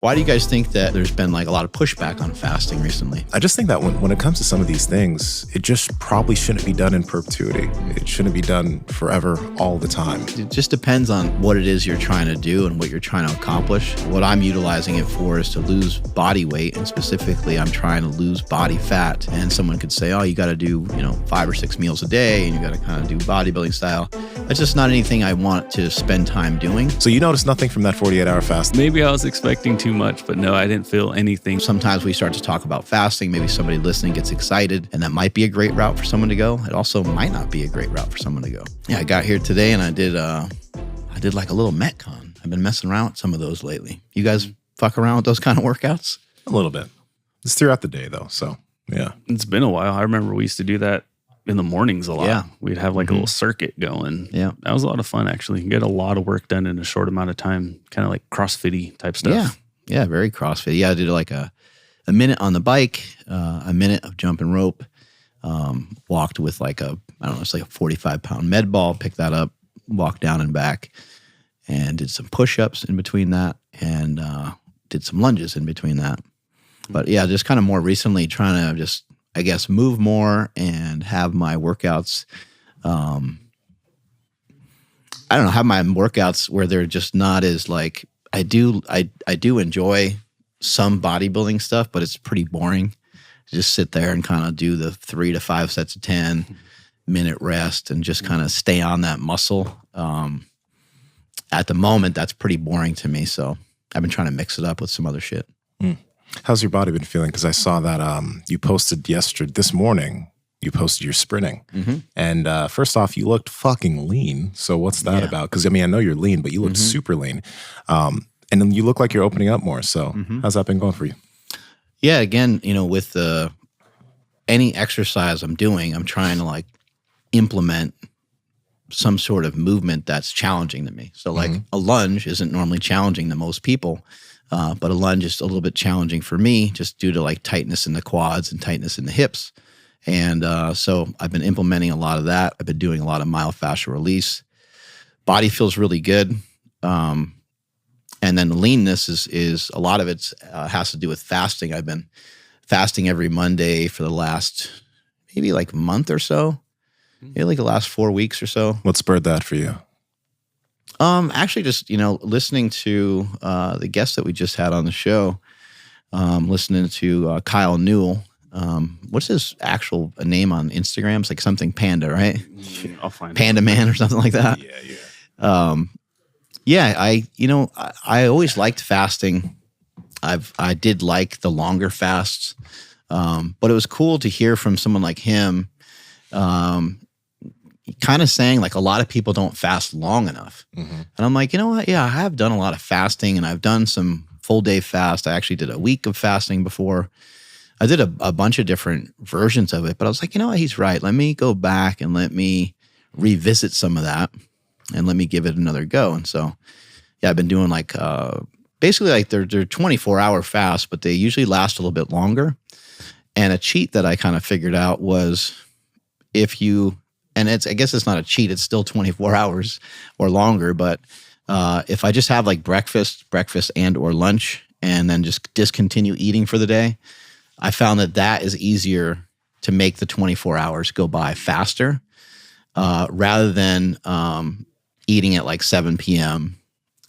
Why do you guys think that there's been like a lot of pushback on fasting recently? I just think that when it comes to some of these things, it just probably shouldn't be done in perpetuity. It shouldn't be done forever, all the time. It just depends on what it is you're trying to do and what you're trying to accomplish. What I'm utilizing it for is to lose body weight, and specifically I'm trying to lose body fat. And someone could say, oh, you got to do 5 or 6 meals a day and you got to kind of do bodybuilding style. That's just not anything I want to spend time doing. So you noticed nothing from that 48-hour fast? Maybe I was expecting too much, but no, I didn't feel anything. Sometimes we start to talk about fasting. Maybe somebody listening gets excited, and that might be a great route for someone to go. It also might not be a great route for someone to go. Yeah, I got here today and I did like a little Metcon. I've been messing around with some of those lately. You guys fuck around with those kind of workouts? A little bit. It's throughout the day though, so yeah. It's been a while. I remember we used to do that in the mornings a lot. Yeah. We'd have like a little circuit going. Yeah. That was a lot of fun, actually. You get a lot of work done in a short amount of time, kind of like CrossFit-y type stuff. Yeah, very CrossFit. Yeah, I did like a minute on the bike, a minute of jumping rope, walked with like it's like a 45-pound med ball, picked that up, walked down and back, and did some push-ups in between that, and did some lunges in between that. But yeah, just kind of more recently trying to just, I guess, move more and have my workouts, have my workouts where they're just not as like, I do enjoy some bodybuilding stuff, but it's pretty boring to just sit there and kind of do the 3 to 5 sets of 10, minute rest, and just kind of stay on that muscle. At the moment, that's pretty boring to me. So I've been trying to mix it up with some other shit. How's your body been feeling? Because I saw that you posted this morning, you posted your sprinting. And first off, you looked fucking lean. So what's that about? Because I know you're lean, but you looked super lean. And then you look like you're opening up more. So how's that been going for you? Yeah, again, with any exercise I'm doing, I'm trying to like implement some sort of movement that's challenging to me. So like a lunge isn't normally challenging to most people, but a lunge is a little bit challenging for me just due to like tightness in the quads and tightness in the hips. And so I've been implementing a lot of that. I've been doing a lot of myofascial release. Body feels really good. And then the leanness is a lot of it has to do with fasting. I've been fasting every Monday for the last maybe like month or so. Maybe like the last 4 weeks or so. What spurred that for you? Actually just, listening to the guest that we just had on the show, listening to Kyle Newell. What's his actual name on Instagram? It's like something Panda, right? I'll find Panda Man or something like that. Yeah. I always liked fasting. I did like the longer fasts, but it was cool to hear from someone like him, kind of saying like a lot of people don't fast long enough. And I'm like, you know what? Yeah, I have done a lot of fasting, and I've done some full day fast. I actually did a week of fasting before. I did a bunch of different versions of it, but I was like, you know what? He's right. Let me go back and let me revisit some of that and let me give it another go. And so, yeah, I've been doing like, basically like they're 24-hour fasts, but they usually last a little bit longer. And a cheat that I kind of figured out was I guess it's not a cheat, it's still 24 hours or longer, but if I just have like breakfast and or lunch and then just discontinue eating for the day, I found that is easier to make the 24 hours go by faster, rather than eating at like 7 p.m.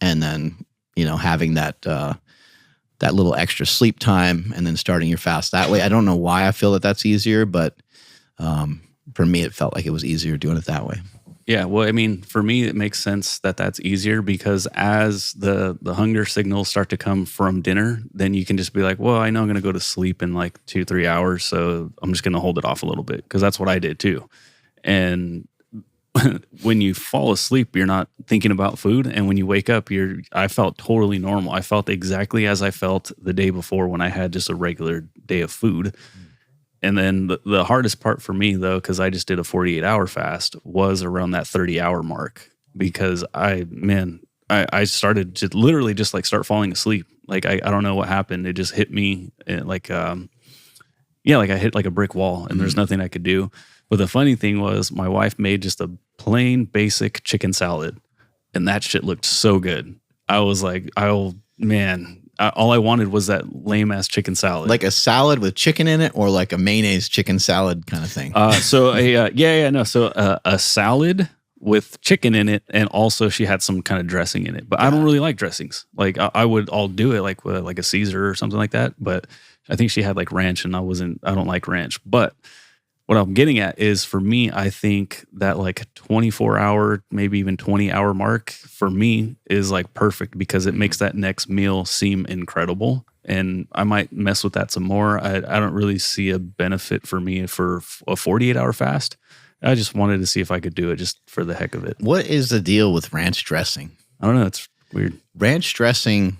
and then, having that little extra sleep time and then starting your fast that way. I don't know why I feel that that's easier, but for me, it felt like it was easier doing it that way. Yeah, well, for me, it makes sense that that's easier because as the hunger signals start to come from dinner, then you can just be like, well, I know I'm going to go to sleep in like 2-3 hours, so I'm just going to hold it off a little bit, because that's what I did too. And when you fall asleep, you're not thinking about food, and when you wake up, I felt totally normal. I felt exactly as I felt the day before when I had just a regular day of food. And then the hardest part for me, though, because I just did a 48-hour fast, was around that 30-hour mark, because I started to literally just like start falling asleep. Like I don't know what happened. It just hit me like I hit like a brick wall, and there's nothing I could do. But the funny thing was my wife made just a plain basic chicken salad, and that shit looked so good. I was like, I all I wanted was that lame ass chicken salad. Like a salad with chicken in it, or like a mayonnaise chicken salad kind of thing. So a salad with chicken in it, and also she had some kind of dressing in it. But I don't really like dressings. Like I'll do it like with like a Caesar or something like that. But I think she had like ranch, and I don't like ranch. But what I'm getting at is, for me, I think that like 24-hour, maybe even 20-hour mark for me is like perfect, because it makes that next meal seem incredible. And I might mess with that some more. I don't really see a benefit for me for a 48-hour fast. I just wanted to see if I could do it just for the heck of it. What is the deal with ranch dressing? I don't know. It's weird. Ranch dressing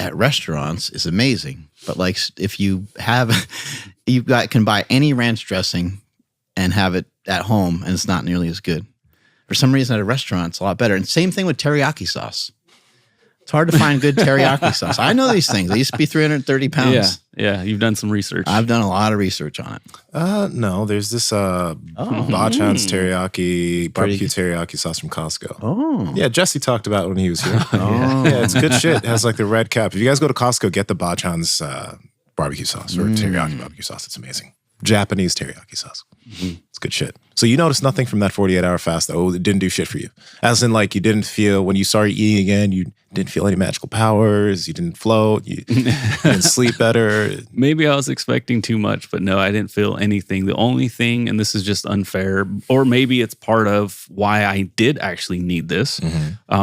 at restaurants is amazing, but like if you can buy any ranch dressing and have it at home, and it's not nearly as good. For some reason at a restaurant, it's a lot better. And same thing with teriyaki sauce. It's hard to find good teriyaki sauce. I know these things. I used to be 330 pounds. Yeah. You've done some research. I've done a lot of research on it. No, there's this Bachan's teriyaki, barbecue teriyaki sauce from Costco. Oh. Yeah, Jesse talked about it when he was here. Yeah, it's good shit. It has like the red cap. If you guys go to Costco, get the Bachan's barbecue sauce or teriyaki barbecue sauce. It's amazing. Japanese teriyaki sauce. It's good shit. So you noticed nothing from that 48-hour fast, though? It didn't do shit for you. As in, like, you didn't feel, when you started eating again, you didn't feel any magical powers, you didn't float, you didn't sleep better. Maybe I was expecting too much, but no, I didn't feel anything. The only thing, and this is just unfair, or maybe it's part of why I did actually need this.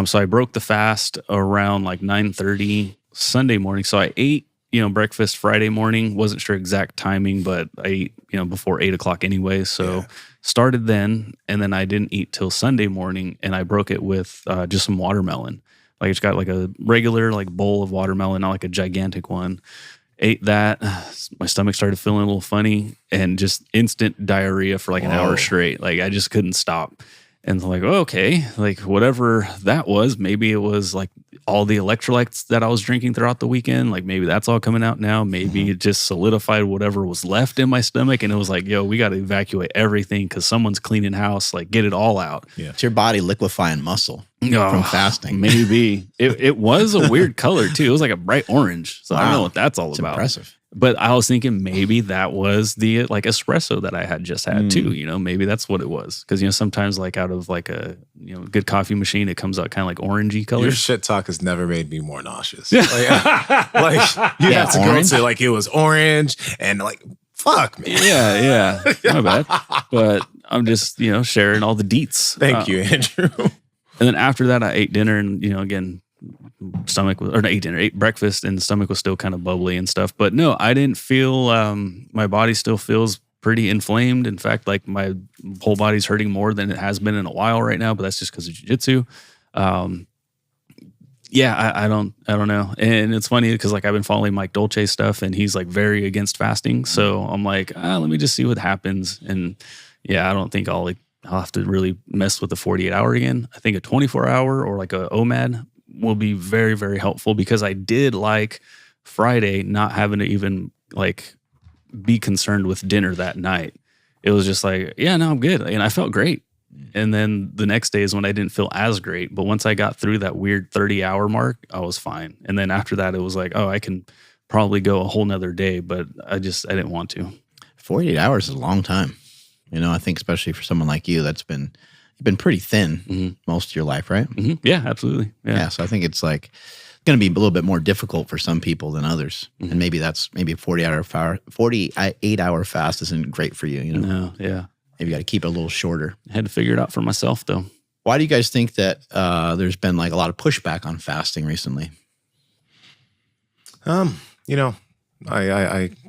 So I broke the fast around like 9:30 Sunday morning. So I ate breakfast Friday morning. Wasn't sure exact timing, but I ate, before 8 o'clock anyway. So started then, and then I didn't eat till Sunday morning, and I broke it with just some watermelon. Like, it's got like a regular like bowl of watermelon, not like a gigantic one. Ate that. My stomach started feeling a little funny, and just instant diarrhea for like an hour straight. Like, I just couldn't stop. And I'm like, oh, okay, like whatever that was, maybe it was like all the electrolytes that I was drinking throughout the weekend. Like, maybe that's all coming out now. Maybe it just solidified whatever was left in my stomach. And it was like, yo, we got to evacuate everything because someone's cleaning house. Like, get it all out. Yeah. It's your body liquefying muscle from fasting. Maybe. It was a weird color too. It was like a bright orange. So I don't know what that's all about. Impressive. But I was thinking maybe that was the like espresso that I had just had too. Maybe that's what it was. Because sometimes like out of like a good coffee machine, it comes out kind of like orangey colors. Your shit talk has never made me more nauseous. Like you have to go to like it was orange and like fuck man. Yeah, my bad. But I'm just sharing all the deets. Thank you, Andrew. And then after that, I ate dinner, and again, ate breakfast, and the stomach was still kind of bubbly and stuff. But no, I didn't feel, my body still feels pretty inflamed. In fact, like my whole body's hurting more than it has been in a while right now, but that's just because of jiu-jitsu. I don't know. And it's funny because like I've been following Mike Dolce's stuff, and he's like very against fasting. So I'm like, let me just see what happens. And I don't think I'll have to really mess with the 48-hour again. I think a 24-hour or like a OMAD will be very, very helpful, because I did like Friday not having to even like be concerned with dinner that night. It was just like, I'm good. And I felt great. And then the next day is when I didn't feel as great. But once I got through that weird 30-hour mark, I was fine. And then after that, it was like, I can probably go a whole nother day, but I didn't want to. 48 hours is a long time. I think especially for someone like you, you've been pretty thin most of your life, right? Yeah, absolutely. Yeah. So I think it's like going to be a little bit more difficult for some people than others. And maybe a 48-hour fast isn't great for you, No, yeah. Maybe you got to keep it a little shorter. I had to figure it out for myself though. Why do you guys think that there's been like a lot of pushback on fasting recently? I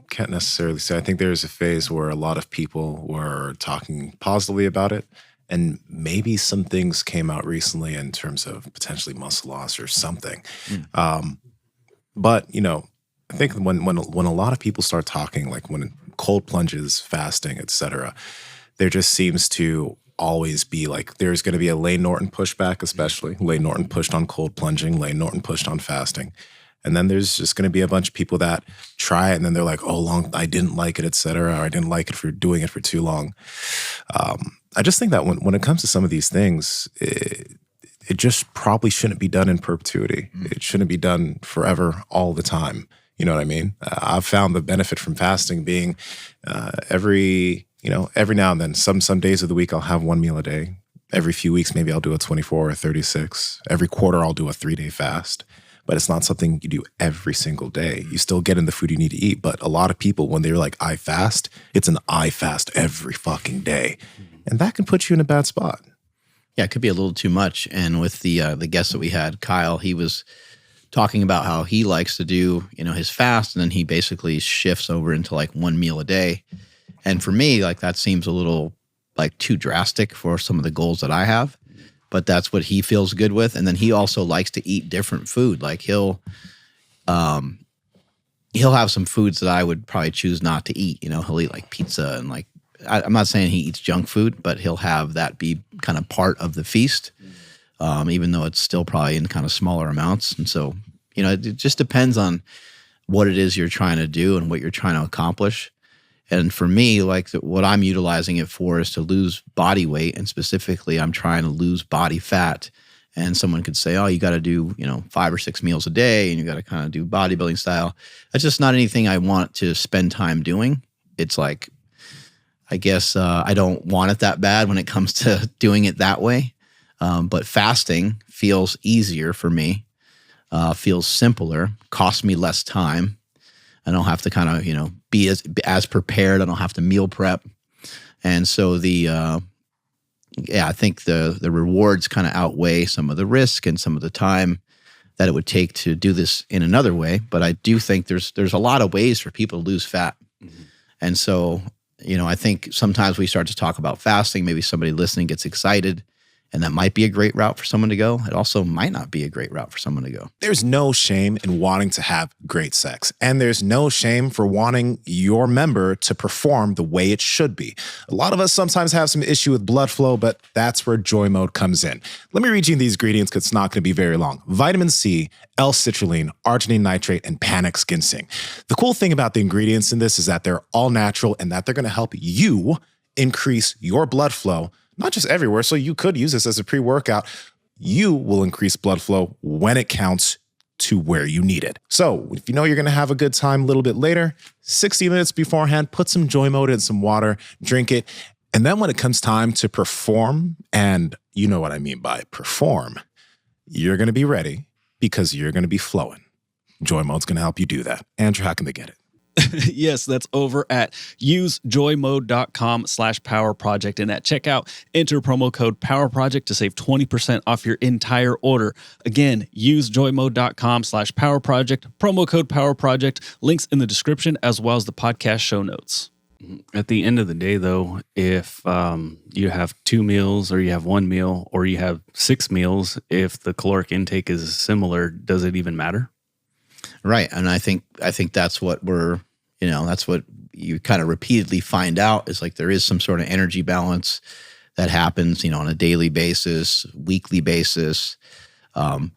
can't necessarily say. I think there's a phase where a lot of people were talking positively about it, and maybe some things came out recently in terms of potentially muscle loss or something. But I think when a lot of people start talking, like when cold plunges, fasting, etc., there just seems to always be like there's going to be a Layne Norton pushback, especially Layne Norton pushed on cold plunging, Layne Norton pushed on fasting. And then there's just going to be a bunch of people that try it, and then they're like, I didn't like it, et cetera, or I didn't like it for doing it for too long. I just think that when it comes to some of these things, it just probably shouldn't be done in perpetuity. It shouldn't be done forever, all the time. You know what I mean? I've found the benefit from fasting being every now and then, some days of the week I'll have one meal a day. Every few weeks, maybe I'll do a 24 or 36. Every quarter, I'll do a 3-day fast. But it's not something you do every single day. You still get in the food you need to eat. But a lot of people, when they're like, I fast, it's an I fast every fucking day. And that can put you in a bad spot. Yeah, it could be a little too much. And with the guest that we had, Kyle, he was talking about how he likes to do, his fast, and then he basically shifts over into like one meal a day. And for me, like that seems a little like too drastic for some of the goals that I have, but that's what he feels good with. And then he also likes to eat different food. Like he'll have some foods that I would probably choose not to eat. He'll eat like pizza and like, I'm not saying he eats junk food, but he'll have that be kind of part of the feast, even though it's still probably in kind of smaller amounts. And so, it just depends on what it is you're trying to do and what you're trying to accomplish. And for me, like what I'm utilizing it for is to lose body weight. And specifically, I'm trying to lose body fat. And someone could say, oh, you got to do, 5 or 6 meals a day and you got to kind of do bodybuilding style. That's just not anything I want to spend time doing. It's like, I guess I don't want it that bad when it comes to doing it that way. But fasting feels easier for me, feels simpler, costs me less time. I don't have to kind of, be as prepared. I don't have to meal prep. And so I think the rewards kind of outweigh some of the risk and some of the time that it would take to do this in another way. But I do think there's a lot of ways for people to lose fat. Mm-hmm. And so, I think sometimes we start to talk about fasting, maybe somebody listening gets excited, and that might be a great route for someone to go. It also might not be a great route for someone to go. There's no shame in wanting to have great sex. And there's no shame for wanting your member to perform the way it should be. A lot of us sometimes have some issue with blood flow, but that's where Joy Mode comes in. Let me read you these ingredients because it's not going to be very long. Vitamin C, L-citrulline, arginine nitrate, and Panic ginseng. The cool thing about the ingredients in this is that they're all natural and that they're going to help you increase your blood flow, not just everywhere. So you could use this as a pre-workout. You will increase blood flow when it counts to where you need it. So if you know you're going to have a good time a little bit later, 60 minutes beforehand, put some Joy Mode in some water, drink it. And then when it comes time to perform, and you know what I mean by perform, you're going to be ready because you're going to be flowing. Joy Mode's going to help you do that. Andrew, how can they get it? Yes, that's over at usejoymode.com/powerproject. And at checkout, enter promo code POWERPROJECT to save 20% off your entire order. Again, usejoymode.com/powerproject, promo code POWERPROJECT, links in the description as well as the podcast show notes. At the end of the day, though, if you have 2 meals or you have 1 meal or you have 6 meals, if the caloric intake is similar, does it even matter? Right. And I think that's what that's what you kind of repeatedly find out is like there is some sort of energy balance that happens, on a daily basis, weekly basis.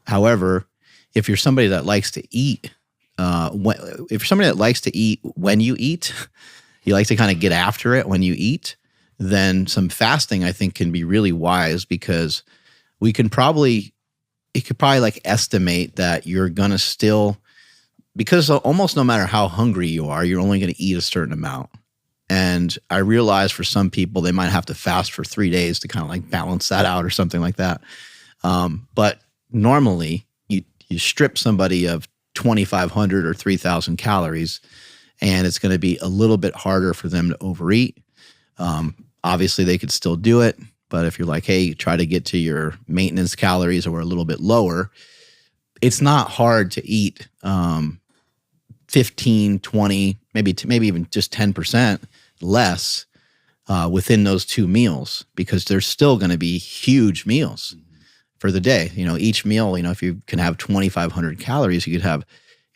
However, if you're somebody that likes to eat, when you eat, you like to kind of get after it when you eat, then some fasting I think can be really wise because it could probably like estimate that you're going to still, because almost no matter how hungry you are, you're only going to eat a certain amount. And I realize for some people, they might have to fast for 3 days to kind of like balance that out or something like that. But normally you strip somebody of 2,500 or 3,000 calories, and it's going to be a little bit harder for them to overeat. Obviously they could still do it, but if you're like, hey, try to get to your maintenance calories or a little bit lower, it's not hard to eat 15, 20, maybe even just 10% less within those 2 meals, because there's still going to be huge meals for the day. Each meal, if you can have 2,500 calories, you could have,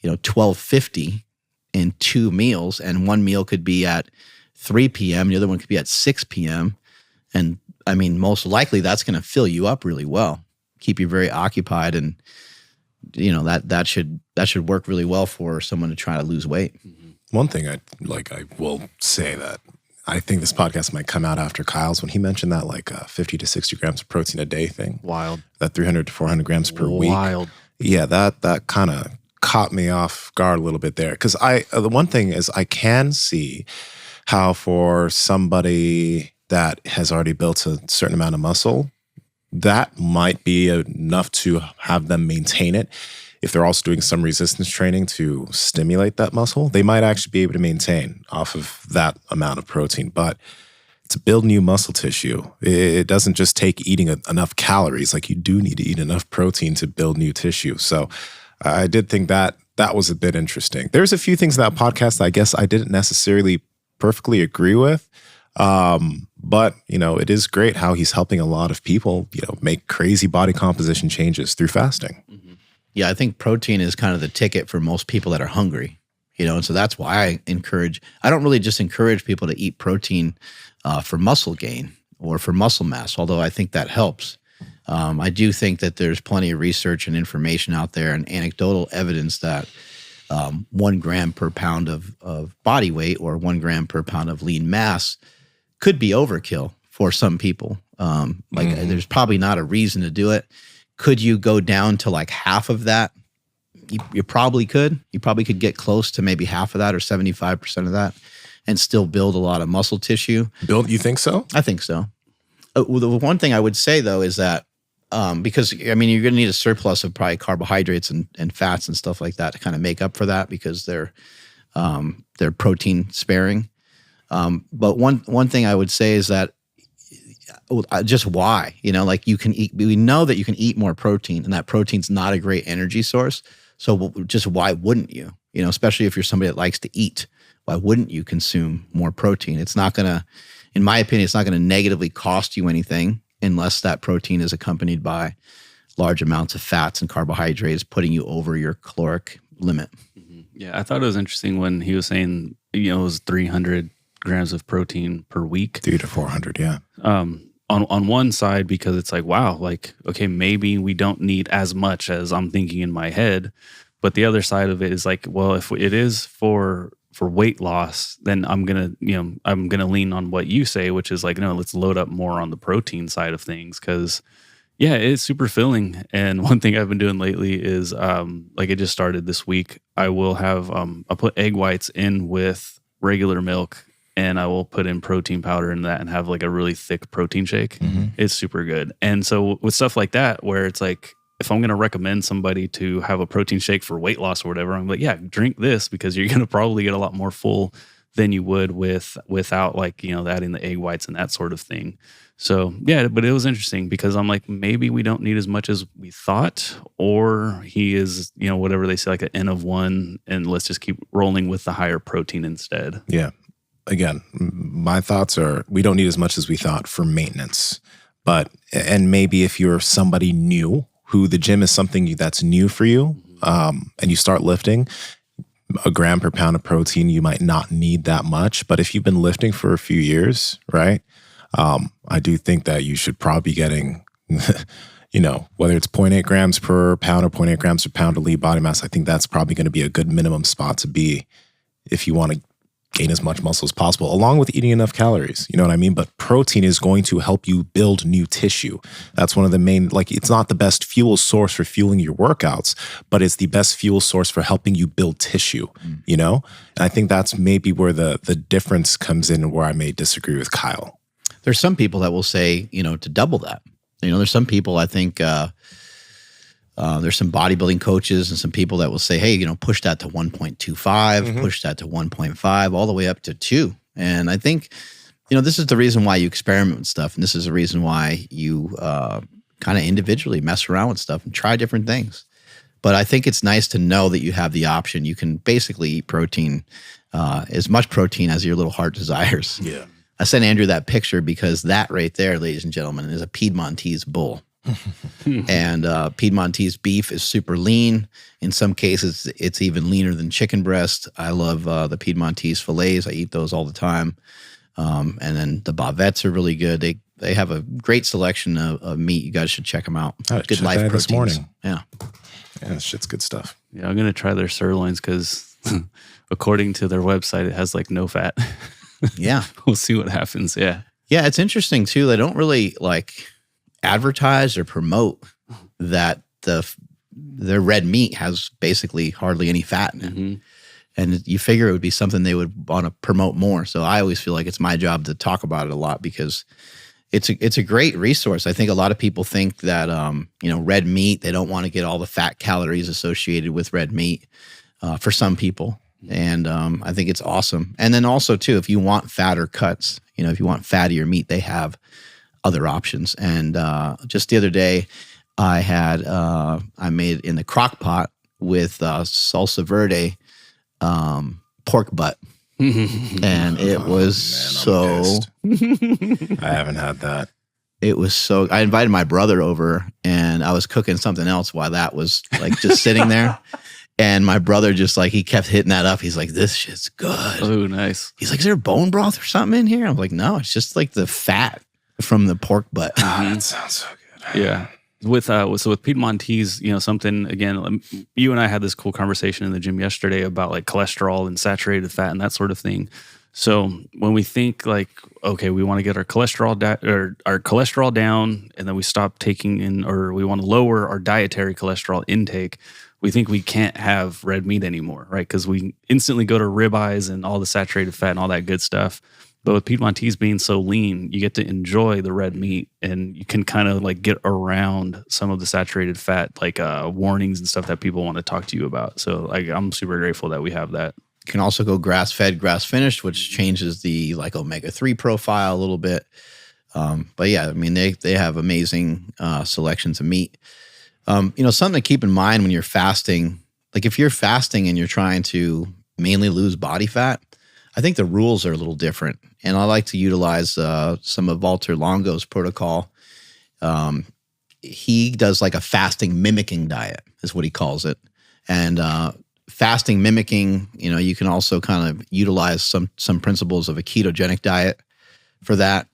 1,250 in 2 meals, and one meal could be at 3 p.m. The other one could be at 6 p.m. And I mean, most likely that's going to fill you up really well, keep you very occupied, and that should work really well for someone to try to lose weight. One thing I will say that I think this podcast might come out after Kyle's when he mentioned that like 50 to 60 grams of protein a day thing. Wild. That 300 to 400 grams per week. Wild. Yeah, that kind of caught me off guard a little bit there. Because the one thing is I can see how for somebody that has already built a certain amount of muscle, that might be enough to have them maintain it. If they're also doing some resistance training to stimulate that muscle, they might actually be able to maintain off of that amount of protein. But to build new muscle tissue, it doesn't just take eating enough calories. Like you do need to eat enough protein to build new tissue. So I did think that was a bit interesting. There's a few things in that podcast that I guess I didn't necessarily perfectly agree with. But, it is great how he's helping a lot of people, make crazy body composition changes through fasting. Mm-hmm. Yeah, I think protein is kind of the ticket for most people that are hungry, and so that's why I don't really just encourage people to eat protein for muscle gain or for muscle mass, although I think that helps. I do think that there's plenty of research and information out there and anecdotal evidence that 1 gram per pound of body weight or 1 gram per pound of lean mass could be overkill for some people. There's probably not a reason to do it. Could you go down to like half of that? You probably could. You probably could get close to maybe half of that or 75% of that and still build a lot of muscle tissue. You think so? I think so. The one thing I would say, though, is that because, you're going to need a surplus of probably carbohydrates and fats and stuff like that to kind of make up for that because they're protein sparing. But one thing I would say is that just why, you can eat, we know that you can eat more protein and that protein's not a great energy source. So just why wouldn't you, especially if you're somebody that likes to eat, why wouldn't you consume more protein? It's not going to, in my opinion, it's not going to negatively cost you anything unless that protein is accompanied by large amounts of fats and carbohydrates, putting you over your caloric limit. Mm-hmm. Yeah. I thought it was interesting when he was saying, it was 300 grams of protein per week. 300 to 400. Yeah. On one side, because it's like, wow, like, okay, maybe we don't need as much as I'm thinking in my head. But the other side of it is like, well, if it is for weight loss, then I'm going to lean on what you say, which is like, no, let's load up more on the protein side of things. Cause yeah, it's super filling. And one thing I've been doing lately is, like it just started this week. I will have, I'll put egg whites in with regular milk. And I will put in protein powder in that and have like a really thick protein shake. Mm-hmm. It's super good. And so with stuff like that, where it's like, if I'm going to recommend somebody to have a protein shake for weight loss or whatever, I'm like, yeah, drink this because you're going to probably get a lot more full than you would without like, adding the egg whites and that sort of thing. So yeah, but it was interesting because I'm like, maybe we don't need as much as we thought, or he is, whatever they say, like an N of 1, and let's just keep rolling with the higher protein instead. Yeah. Again, my thoughts are we don't need as much as we thought for maintenance. And maybe if you're somebody new who the gym is something that's new for you, and you start lifting, 1 gram per pound of protein, you might not need that much. But if you've been lifting for a few years, right, I do think that you should probably be getting, whether it's 0.8 grams per pound or 0.8 grams per pound of lean body mass, I think that's probably going to be a good minimum spot to be if you want to gain as much muscle as possible, along with eating enough calories. You know what I mean? But protein is going to help you build new tissue. That's one of the main, it's not the best fuel source for fueling your workouts, but it's the best fuel source for helping you build tissue, And I think that's maybe where the difference comes in and where I may disagree with Kyle. There's some people that will say, to double that. There's some people, I think, there's some bodybuilding coaches and some people that will say, hey, push that to 1.25, push that to 1.5, all the way up to 2. And I think, this is the reason why you experiment with stuff. And this is the reason why you kind of individually mess around with stuff and try different things. But I think it's nice to know that you have the option. You can basically eat protein, as much protein as your little heart desires. Yeah. I sent Andrew that picture because that right there, ladies and gentlemen, is a Piedmontese bull. And Piedmontese beef is super lean. In some cases, it's even leaner than chicken breast. I love the Piedmontese fillets. I eat those all the time. And then the bavettes are really good. They have a great selection of meat. You guys should check them out. Good life proteins. This morning. Yeah, this shit's good stuff. Yeah, I'm gonna try their sirloins because according to their website, it has like no fat. Yeah. We'll see what happens. Yeah. Yeah, it's interesting too. They don't really like advertise or promote that their red meat has basically hardly any fat in it. Mm-hmm. And you figure it would be something they would want to promote more. So I always feel like it's my job to talk about it a lot because it's a great resource. I think a lot of people think that red meat, they don't want to get all the fat calories associated with red meat for some people. And I think it's awesome. And then also too, if you want fatter cuts, if you want fattier meat, they have other options. And just the other day, I made in the crock pot with salsa verde pork butt. And it was I haven't had that. It was so, I invited my brother over and I was cooking something else while that was like just sitting there. And my brother just like, he kept hitting that up. He's like, this shit's good. Oh, nice. He's like, is there bone broth or something in here? I'm like, no, it's just like the fat from the pork butt. That sounds so good. Yeah. With Piedmontese, something, again, you and I had this cool conversation in the gym yesterday about like cholesterol and saturated fat and that sort of thing. So when we think like, okay, we want to get our cholesterol down and then we stop taking in, or we want to lower our dietary cholesterol intake, we think we can't have red meat anymore, right? Because we instantly go to ribeyes and all the saturated fat and all that good stuff. But with Piedmontese being so lean, you get to enjoy the red meat and you can kind of like get around some of the saturated fat, like warnings and stuff that people want to talk to you about. So I'm super grateful that we have that. You can also go grass-fed, grass-finished, which changes the like omega-3 profile a little bit. But yeah, I mean, they have amazing selections of meat. Something to keep in mind when you're fasting, like if you're fasting and you're trying to mainly lose body fat, I think the rules are a little different. And I like to utilize some of Walter Longo's protocol. He does like a fasting mimicking diet is what he calls it. And fasting mimicking, you can also kind of utilize some principles of a ketogenic diet for that.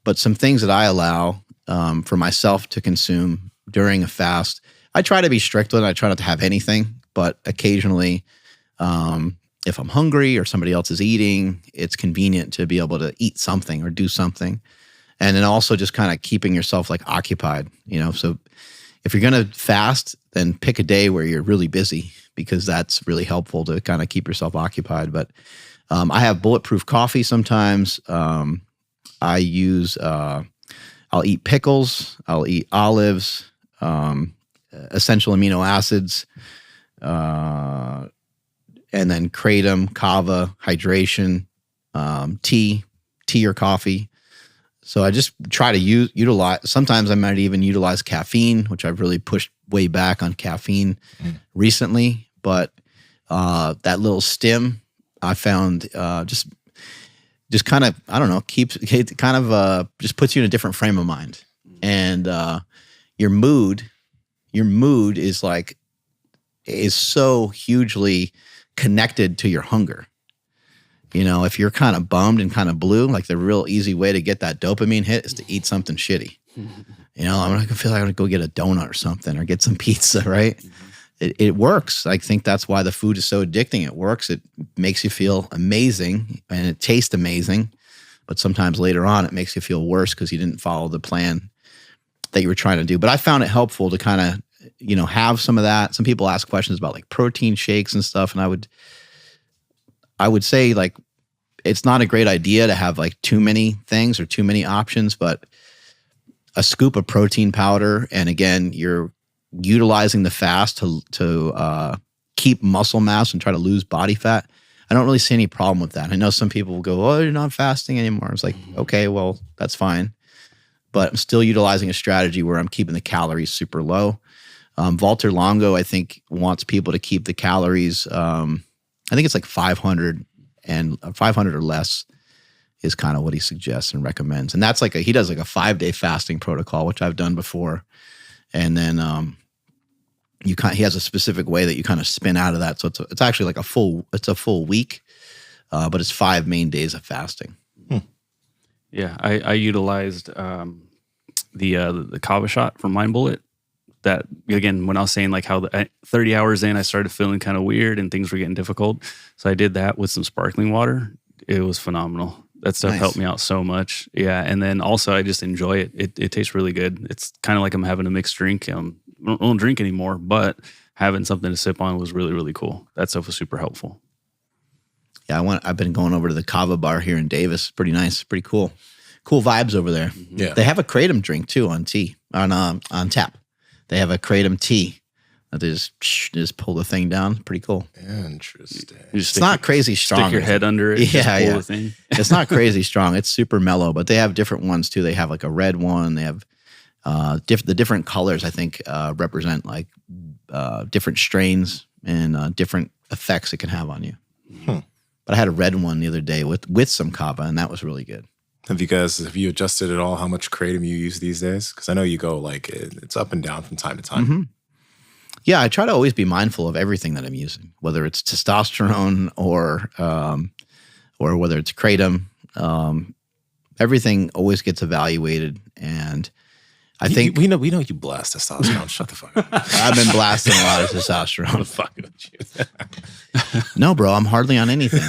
But some things that I allow for myself to consume during a fast, I try to be strict with it. I try not to have anything, but occasionally, if I'm hungry or somebody else is eating, it's convenient to be able to eat something or do something. And then also just kind of keeping yourself like occupied, So if you're going to fast, then pick a day where you're really busy because that's really helpful to kind of keep yourself occupied. But I have bulletproof coffee sometimes. I use, I'll eat pickles. I'll eat olives, essential amino acids, and then kratom, kava, hydration, tea or coffee. So I just try to utilize, sometimes I might even utilize caffeine, which I've really pushed way back on caffeine recently. But that little stim I found just kind of, I don't know, just puts you in a different frame of mind. And your mood is so hugely connected to your hunger. If you're kind of bummed and kind of blue, like the real easy way to get that dopamine hit is to eat something shitty. I'm not gonna feel like I'm gonna go get a donut or something or get some pizza, right? It works. I think that's why the food is so addicting. It works. It makes you feel amazing and it tastes amazing. But sometimes later on, it makes you feel worse because you didn't follow the plan that you were trying to do. But I found it helpful to kind of, have some of that. Some people ask questions about like protein shakes and stuff. And I would say like, it's not a great idea to have like too many things or too many options, but a scoop of protein powder. And again, you're utilizing the fast to keep muscle mass and try to lose body fat. I don't really see any problem with that. I know some people will go, oh, you're not fasting anymore. It's like, okay, well, that's fine. But I'm still utilizing a strategy where I'm keeping the calories super low. Walter Longo, I think, wants people to keep the calories, I think it's like 500 or less is kind of what he suggests and recommends. And that's like he does like a 5-day fasting protocol, which I've done before. And then he has a specific way that you kind of spin out of that. So it's actually like a full week, but it's 5 main days of fasting. Yeah, I utilized the kava shot from Mind Bullet. That, again, when I was saying like how 30 hours in, I started feeling kind of weird and things were getting difficult. So I did that with some sparkling water. It was phenomenal. That stuff helped me out so much. Yeah. And then also I just enjoy it. It tastes really good. It's kind of like I'm having a mixed drink. I don't drink anymore, but having something to sip on was really, really cool. That stuff was super helpful. Yeah, I've been going over to the Kava bar here in Davis. Pretty nice, pretty cool. Cool vibes over there. Yeah. They have a kratom drink too on tap. They have a kratom tea. They just pull the thing down. Pretty cool. Interesting. It's not crazy strong. Stick your head under it. Yeah, just pull the thing. It's not crazy strong. It's super mellow, but they have different ones too. They have like a red one. They have the different colors. I think represent like different strains and different effects it can have on you. But I had a red one the other day with some kava, and that was really good. Have you adjusted at all how much kratom you use these days? Because I know you go like it's up and down from time to time. Mm-hmm. Yeah, I try to always be mindful of everything that I'm using, whether it's testosterone or whether it's kratom. Everything always gets evaluated, and I think we know you blast testosterone. Shut the fuck up. I've been blasting a lot of testosterone. Fuck with you. No, bro, I'm hardly on anything.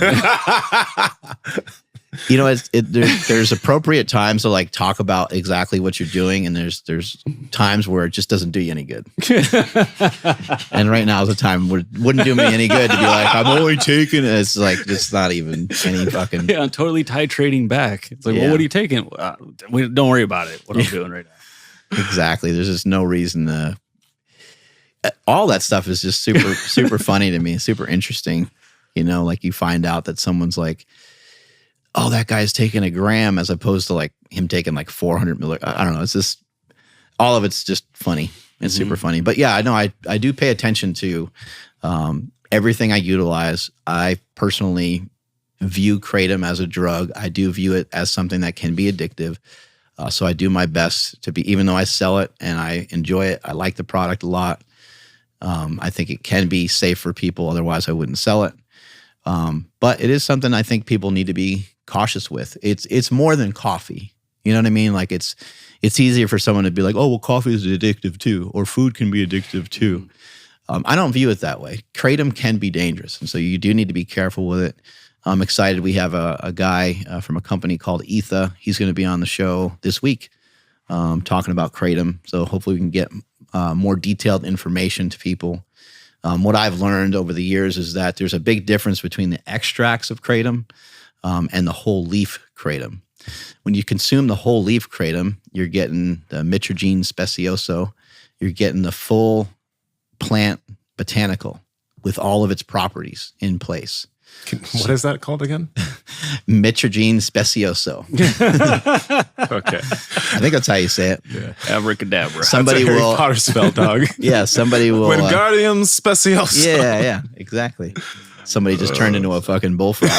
You know, there's appropriate times to like talk about exactly what you're doing, and there's times where it just doesn't do you any good. And right now is a time where it wouldn't do me any good to be like, I'm only taking it. It's like it's not even any fucking. Yeah, I'm totally titrating back. It's like, well, what are you taking? Don't worry about it. What I'm doing right now. Exactly. There's just no reason to. All that stuff is just super funny to me. Super interesting. You know, like you find out that someone's like, oh, that guy's taking a gram as opposed to like him taking like 400 milligrams. I don't know. It's just, all of it's just funny. It's super funny. But yeah, I know I do pay attention to everything I utilize. I personally view kratom as a drug. I do view it as something that can be addictive. So I do my best to be, even though I sell it and I enjoy it, I like the product a lot. I think it can be safe for people. Otherwise, I wouldn't sell it. But it is something I think people need to be cautious with. It's more than coffee. You know what I mean? Like it's easier for someone to be like, oh, well, coffee is addictive too, or food can be addictive too. I don't view it that way. Kratom can be dangerous, and so you do need to be careful with it. I'm excited. We have a guy from a company called Etha. He's going to be on the show this week talking about kratom. So hopefully we can get more detailed information to people. What I've learned over the years is that there's a big difference between the extracts of kratom and the whole leaf kratom. When you consume the whole leaf kratom, you're getting the Mitragine specioso. You're getting the full plant botanical with all of its properties in place. What is that called again? Mitragine specioso. Okay. I think that's how you say it. Yeah. Abracadabra. Somebody Harry will. Potter spell, dog. Yeah, somebody will. Wingardium Specioso. Yeah, exactly. Somebody just turned into a fucking bullfrog.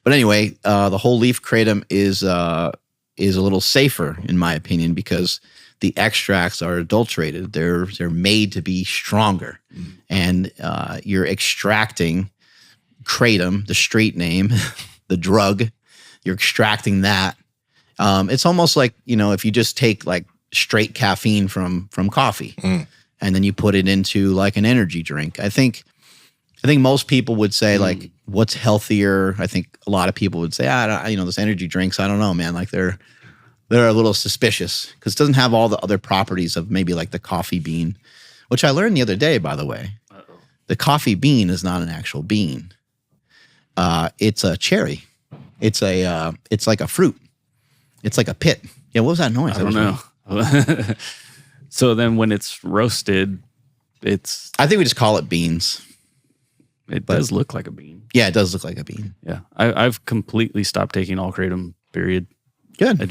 But anyway, the whole leaf kratom is a little safer in my opinion because the extracts are adulterated. They're made to be stronger, and you're extracting kratom, the street name, the drug. You're extracting that. It's almost like, you know, if you just take like straight caffeine from coffee, and then you put it into like an energy drink. I think most people would say like, what's healthier? I think a lot of people would say, those energy drinks, I don't know, man. Like they're a little suspicious because it doesn't have all the other properties of maybe like the coffee bean, which I learned the other day, by the way. Uh-oh. The coffee bean is not an actual bean. It's a cherry. It's like a fruit. It's like a pit. Yeah, what was that noise? I don't know. So then when it's roasted, I think we just call it beans. It does look like a bean. Yeah, it does look like a bean. Yeah. I've completely stopped taking all kratom, period. Good.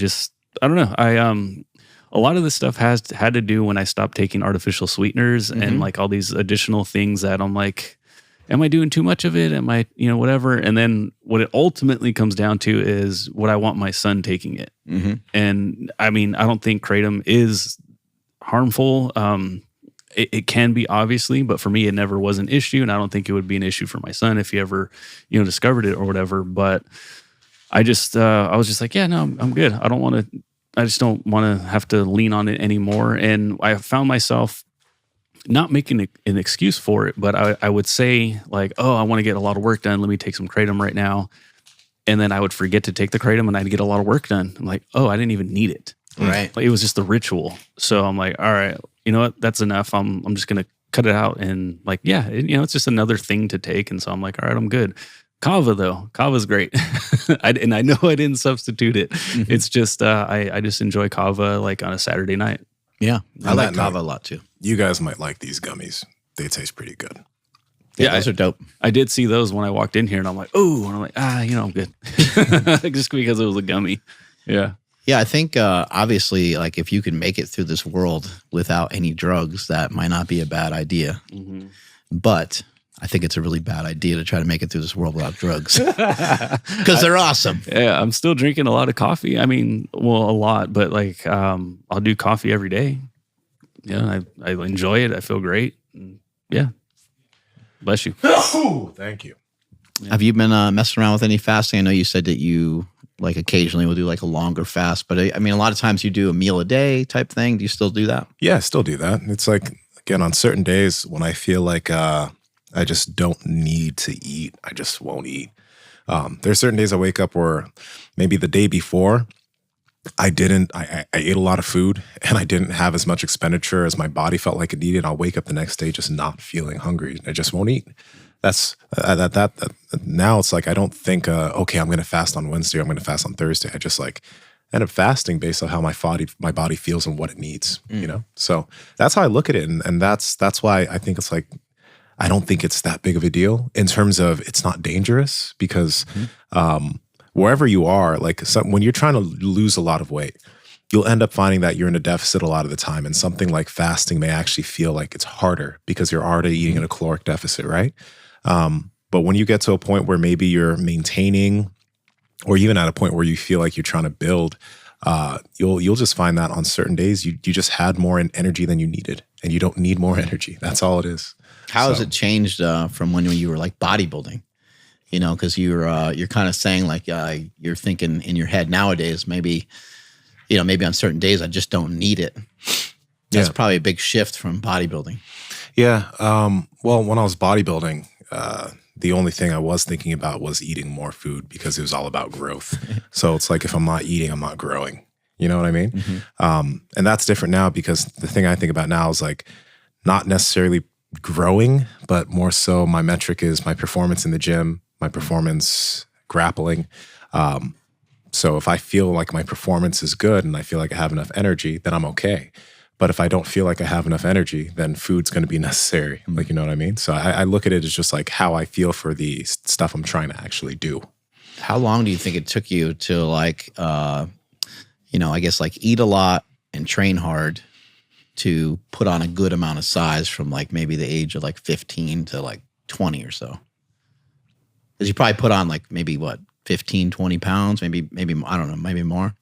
I don't know. A lot of this stuff had to do when I stopped taking artificial sweeteners and like all these additional things that I'm like, am I doing too much of it? Am I, whatever? And then what it ultimately comes down to is what I want my son taking it. Mm-hmm. And I mean, I don't think kratom is harmful. It can be, obviously, but for me, it never was an issue. And I don't think it would be an issue for my son if he ever, discovered it or whatever. But I just, I was just like, yeah, no, I'm good. I just don't want to have to lean on it anymore. And I found myself not making an excuse for it, but I would say like, oh, I want to get a lot of work done. Let me take some kratom right now. And then I would forget to take the kratom and I'd get a lot of work done. I'm like, oh, I didn't even need it. Right. Like, it was just the ritual. So I'm like, all right, you know what? That's enough. I'm just going to cut it out. And like, yeah, it's just another thing to take. And so I'm like, all right, I'm good. Kava though, Kava's great. And I know I didn't substitute it. Mm-hmm. It's just, I just enjoy Kava like on a Saturday night. Yeah. I like Kava a lot too. You guys might like these gummies. They taste pretty good. Yeah, those are dope. I did see those when I walked in here and I'm like, oh, and I'm like, I'm good. Just because it was a gummy. Yeah. Yeah, I think obviously, like if you can make it through this world without any drugs, that might not be a bad idea. Mm-hmm. But I think it's a really bad idea to try to make it through this world without drugs because they're awesome. Yeah, I'm still drinking a lot of coffee. I mean, well, a lot, but like I'll do coffee every day. Yeah, I enjoy it. I feel great. Yeah. Bless you. Thank you. Yeah. Have you been messing around with any fasting? I know you said that you like occasionally will do like a longer fast, but I mean, a lot of times you do a meal a day type thing. Do you still do that? Yeah, I still do that. It's like, again, on certain days when I feel like I just don't need to eat, I just won't eat. There's certain days I wake up where maybe the day before I ate a lot of food and I didn't have as much expenditure as my body felt like it needed. I'll wake up the next day just not feeling hungry. I just won't eat. That's now it's like I don't think okay, I'm going to fast on Wednesday, I'm going to fast on Thursday. I just like end up fasting based on how my body feels and what it needs, you know? So that's how I look at it. And that's why I think it's like, I don't think it's that big of a deal in terms of it's not dangerous because wherever you are, like when you're trying to lose a lot of weight, you'll end up finding that you're in a deficit a lot of the time. And something like fasting may actually feel like it's harder because you're already eating in a caloric deficit, right? But when you get to a point where maybe you're maintaining or even at a point where you feel like you're trying to build, you'll just find that on certain days you just had more energy than you needed and you don't need more energy. That's all it is. How has it changed from when you were like bodybuilding? You know, because you're kind of saying like you're thinking in your head nowadays, maybe on certain days I just don't need it. That's probably a big shift from bodybuilding. Yeah. Well, when I was bodybuilding, the only thing I was thinking about was eating more food because it was all about growth. So it's like if I'm not eating, I'm not growing. You know what I mean? Mm-hmm. And that's different now because the thing I think about now is like not necessarily growing, but more so my metric is my performance in the gym, my performance grappling. So if I feel like my performance is good and I feel like I have enough energy, then I'm okay. But if I don't feel like I have enough energy, then food's going to be necessary. Like, you know what I mean? So I look at it as just like how I feel for the stuff I'm trying to actually do. How long do you think it took you to like, I guess like eat a lot and train hard to put on a good amount of size from like maybe the age of like 15 to like 20 or so? Because you probably put on like maybe what, 15, 20 pounds, maybe, I don't know, maybe more.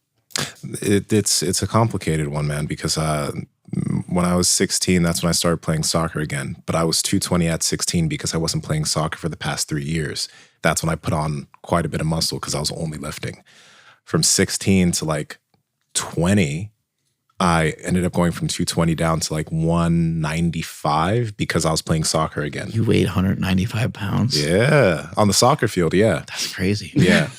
It's a complicated one, man, because when I was 16, that's when I started playing soccer again. But I was 220 at 16 because I wasn't playing soccer for the past 3 years. That's when I put on quite a bit of muscle because I was only lifting. From 16 to like 20, I ended up going from 220 down to like 195 because I was playing soccer again. You weighed 195 pounds? Yeah. On the soccer field, yeah. That's crazy. Yeah.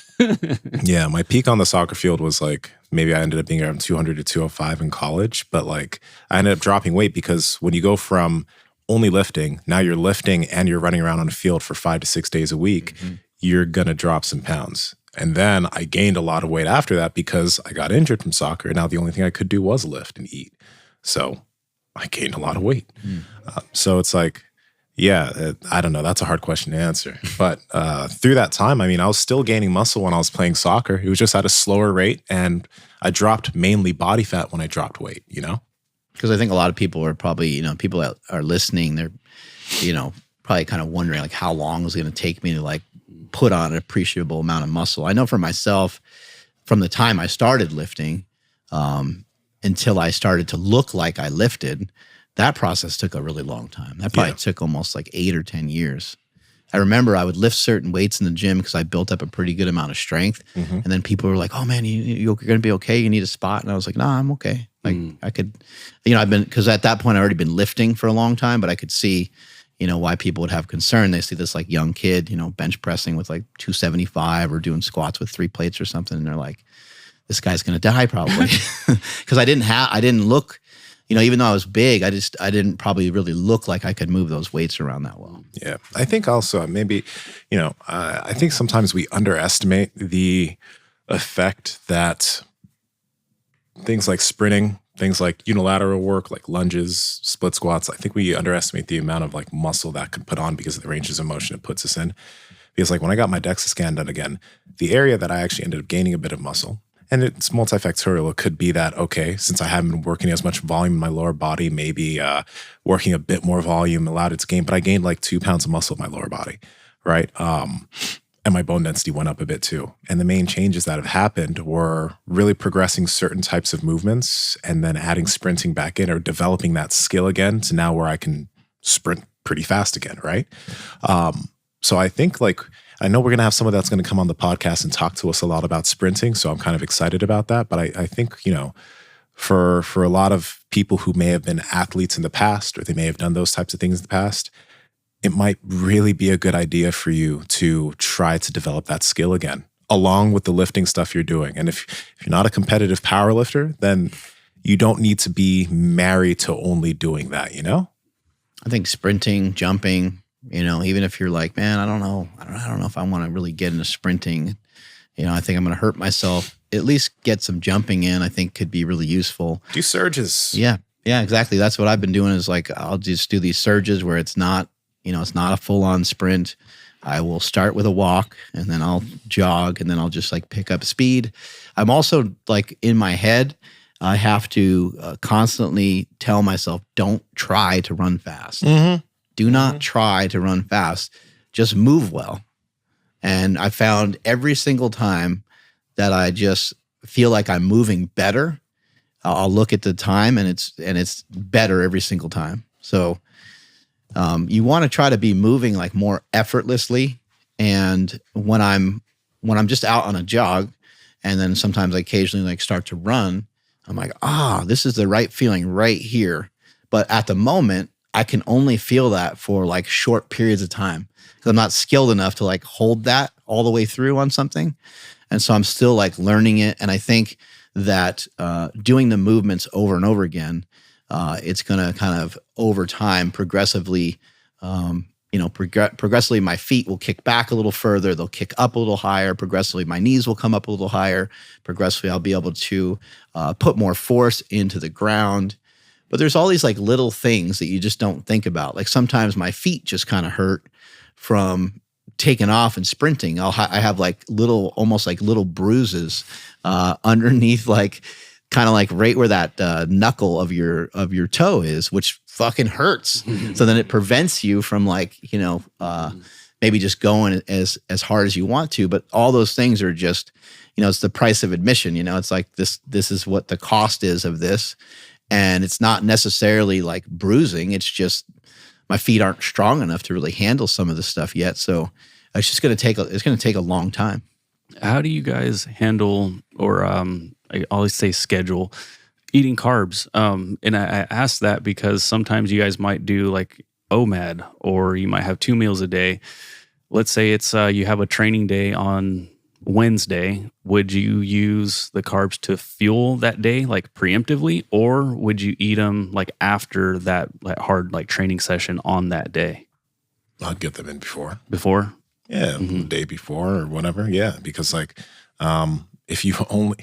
Yeah. My peak on the soccer field was like, maybe I ended up being around 200 to 205 in college. But like I ended up dropping weight because when you go from only lifting, now you're lifting and you're running around on the field for 5 to 6 days a week, you're going to drop some pounds. And then I gained a lot of weight after that because I got injured from soccer. And now the only thing I could do was lift and eat. So I gained a lot of weight. So it's like, yeah, I don't know. That's a hard question to answer. But through that time, I mean, I was still gaining muscle when I was playing soccer. It was just at a slower rate. And I dropped mainly body fat when I dropped weight, you know? Because I think a lot of people are probably, people that are listening, they're, probably kind of wondering like how long is it going to take me to like put on an appreciable amount of muscle. I know for myself, from the time I started lifting until I started to look like I lifted, that process took a really long time. That probably took almost like 8 or 10 years. I remember I would lift certain weights in the gym because I built up a pretty good amount of strength. And then people were like, oh man, you're going to be okay. You need a spot. And I was like, nah, I'm okay. Like I could, because at that point I already been lifting for a long time, but I could see, why people would have concern. They see this like young kid, bench pressing with like 275 or doing squats with 3 plates or something. And they're like, this guy's going to die probably. Because I didn't look, even though I was big, I didn't probably really look like I could move those weights around that well. Yeah. I think also maybe, I think sometimes we underestimate the effect that things like sprinting, things like unilateral work, like lunges, split squats, I think we underestimate the amount of like muscle that can put on because of the ranges of motion it puts us in. Because like when I got my DEXA scan done again, the area that I actually ended up gaining a bit of muscle, and it's multifactorial. It could be that, okay, since I haven't been working as much volume in my lower body, maybe working a bit more volume allowed it to gain, but I gained like 2 pounds of muscle in my lower body, right? And my bone density went up a bit too. And the main changes that have happened were really progressing certain types of movements and then adding sprinting back in or developing that skill again to now where I can sprint pretty fast again, right? So I think I know we're going to have someone that's going to come on the podcast and talk to us a lot about sprinting. So I'm kind of excited about that. But I think, for a lot of people who may have been athletes in the past or they may have done those types of things in the past, it might really be a good idea for you to try to develop that skill again, along with the lifting stuff you're doing. And if you're not a competitive power lifter, then you don't need to be married to only doing that, I think sprinting, jumping, even if you're like, man, I don't know if I want to really get into sprinting. I think I'm going to hurt myself. At least get some jumping in, I think could be really useful. Do surges. Yeah, exactly. That's what I've been doing is like, I'll just do these surges where it's not, it's not a full on sprint. I will start with a walk and then I'll jog and then I'll just like pick up speed. I'm also like in my head, I have to constantly tell myself, don't try to run fast. Mm-hmm. Do not try to run fast. Just move well. And I found every single time that I just feel like I'm moving better, I'll look at the time and it's better every single time. So you want to try to be moving like more effortlessly. And when I'm just out on a jog, and then sometimes I occasionally like start to run, I'm like, this is the right feeling right here. But at the moment, I can only feel that for like short periods of time because I'm not skilled enough to like hold that all the way through on something. And so I'm still like learning it. And I think that doing the movements over and over again, it's going to kind of over time progressively, progressively my feet will kick back a little further. They'll kick up a little higher. Progressively my knees will come up a little higher. Progressively I'll be able to put more force into the ground. But there's all these like little things that you just don't think about. Like sometimes my feet just kind of hurt from taking off and sprinting. I have like almost like little bruises underneath, like kind of like right where that knuckle of your toe is, which fucking hurts. So then it prevents you from like, maybe just going as hard as you want to. But all those things are just, it's the price of admission. It's like this is what the cost is of this. And it's not necessarily like bruising. It's just my feet aren't strong enough to really handle some of this stuff yet. So it's just going to take a long time. How do you guys handle, or I always say schedule, eating carbs? And I ask that because sometimes you guys might do like OMAD, or you might have 2 meals a day. Let's say it's you have a training day on Wednesday. Would you use the carbs to fuel that day, like preemptively, or would you eat them like after that like hard like training session on that day? I'd get them in before. Before? Yeah, the day before or whatever. Yeah, because like if you only,